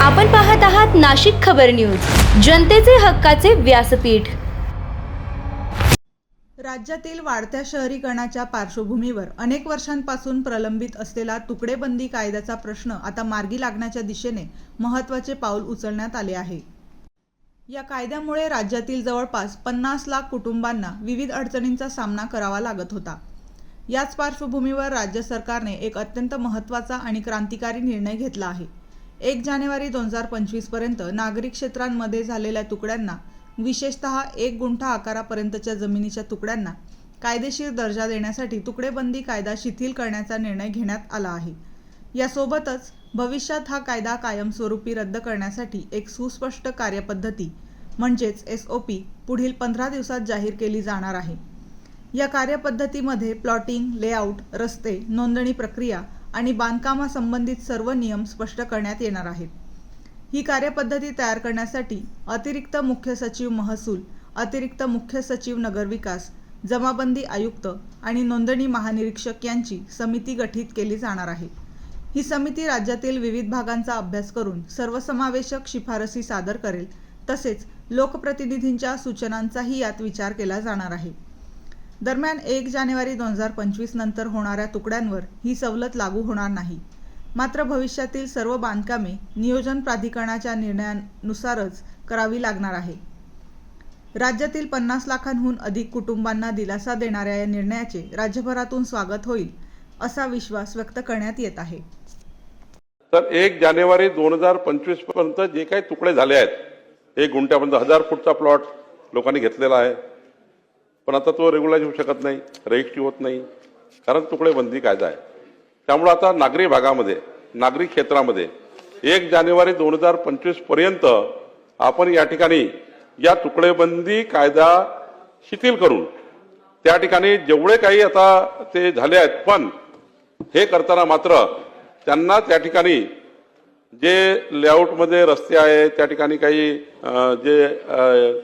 आपण पाहत आहात नाशिक खबर न्यूज, जनतेचे हक्काचे व्यासपीठ। राज्यातील वाढत्या शहरीकरणाच्या पार्श्वभूमीवर अनेक वर्षांपासून प्रलंबित असलेला तुकडेबंदी कायद्याचा प्रश्न आता मार्गी लागण्याच्या दिशेने महत्त्वाचे पाऊल उचलण्यात आले आहे। या कायद्यामुळे राज्यातील जवळपास 50 लाख कुटुंबांना विविध अडचणींचा सामना करावा लागत होता। याच पार्श्वभूमीवर राज्य सरकारने एक अत्यंत महत्त्वाचा आणि क्रांतिकारी निर्णय घेतला आहे। 1 जानेवारी 2025 पर्यंत नागरी क्षेत्रांमध्ये झालेल्या तुकड्यांना, विशेषतः 1 गुंठा आकारापर्यंतच्या जमिनीच्या तुकड्यांना कायदेशीर दर्जा देण्यासाठी तुकडेबंदी कायदा शिथिल करण्याचा निर्णय घेण्यात आला आहे। यासोबतच भविष्यात हा कायदा कायमस्वरूपी रद्द करण्यासाठी एक सुस्पष्ट कार्यपद्धती म्हणजेच SOP पुढील 15 दिवसात जाहीर केली जाणार आहे। या कार्यपद्धतीमध्ये प्लॉटिंग, लेआउट, रस्ते, नोंदणी प्रक्रिया आणि बांधकामासंबंधित सर्व नियम स्पष्ट करण्यात येणार आहेत। ही कार्यपद्धती तयार करण्यासाठी अतिरिक्त मुख्य सचिव महसूल, अतिरिक्त मुख्य सचिव नगरविकास, जमाबंदी आयुक्त आणि नोंदणी महानिरीक्षक यांची समिती गठीत केली जाणार आहे। ही समिती राज्यातील विविध भागांचा अभ्यास करून सर्वसमावेशक शिफारसी सादर करेल, तसेच लोकप्रतिनिधींच्या सूचनांचाही यात विचार केला जाणार आहे। दरम्यान 1 जानेवारी 2025 नंतर होणाऱ्या तुकड्यांवर ही सवलत लागू होणार नाही। मात्र भविष्यातील सर्व बांधकामे नियोजन प्राधिकरणाच्या निर्णयानुसारच करावी लागणार आहे। राज्यातील 50 लाखांहून अधिक कुटुंबांना दिलासा देणाऱ्या या निर्णयाचे राज्यभरातून स्वागत होईल, असा विश्वास व्यक्त करण्यात येत आहे। तर 1 जानेवारी 2025 पर्यंत जे काही तुकडे झाले आहेत, 1 गुंठ्यापर्यंत 1000 फूटचा प्लॉट लोकांनी घेतलेला आहे, पण आता तो रेग्युलाइज होऊ शकत नाही, रजिस्ट्री होत नाही, कारण तुकडेबंदी कायदा आहे। त्यामुळे आता नागरी भागामध्ये, नागरी क्षेत्रामध्ये 1 जानेवारी 2025 पर्यंत आपण या ठिकाणी या तुकडेबंदी कायदा शिथिल करून त्या ठिकाणी जेवढे काही आता ते झाले आहेत, पण हे करताना मात्र त्यांना त्या ठिकाणी जे लेआउटमध्ये रस्ते आहेत, त्या ठिकाणी काही जे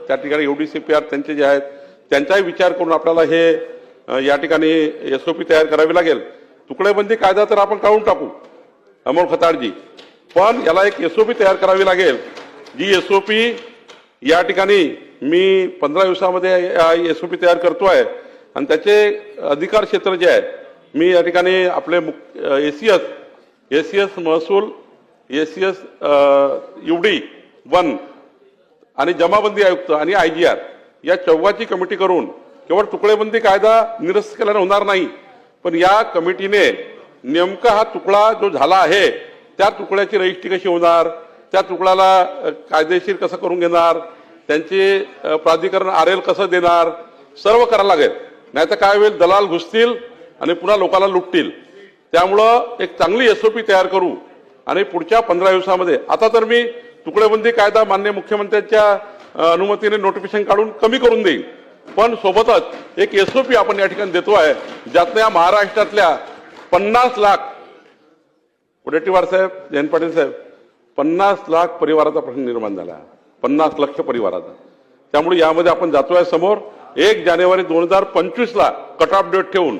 त्या ठिकाणी UDCPR त्यांचे जे आहेत त्यांचाही विचार करून आपल्याला हे या ठिकाणी SOP तयार करावी लागेल। तुकडेबंदी कायदा तर आपण काढून टाकू अमोल खताळजी, पण याला एक SOP तयार करावी लागेल, जी SOP या ठिकाणी मी 15 दिवसामध्ये SOP तयार करतोय आणि त्याचे अधिकार क्षेत्र जे आहे, मी या ठिकाणी आपले ACS महसूल, ACS UD 1 आणि जमाबंदी आयुक्त आणि IGR या चौघाची कमिटी करून केवळ तुकडेबंदी कायदा निरस्त केल्याने होणार नाही, पण या कमिटीने नेमका हा तुकडा जो झाला आहे त्या तुकड्याची रजिस्ट्री कशी होणार, त्या तुकड्याला कायदेशीर कसं करून घेणार, त्यांचे प्राधिकरण RL कसं देणार, सर्व करायला लागेल। नाहीतर काय होईल, दलाल घुसतील आणि पुन्हा लोकांना लुटतील। त्यामुळं एक चांगली SOP तयार करू आणि पुढच्या 15 दिवसामध्ये, आता तर मी तुकडेबंदी कायदा माननीय मुख्यमंत्र्यांच्या अनुमतीने नोटिफिकेशन काढून कमी करून देईल, पण सोबतच एक SOP आपण या ठिकाणी देतो आहे, ज्यातनं या महाराष्ट्रातल्या 50 लाख, वडेट्टीवार साहेब, जयंत पाटील साहेब, 50 लाख परिवाराचा प्रश्न निर्माण झाला, 50 लाख परिवाराचा। त्यामुळे यामध्ये आपण जातोय समोर 1 जानेवारी 2025 ला कट ऑफ डेट ठेवून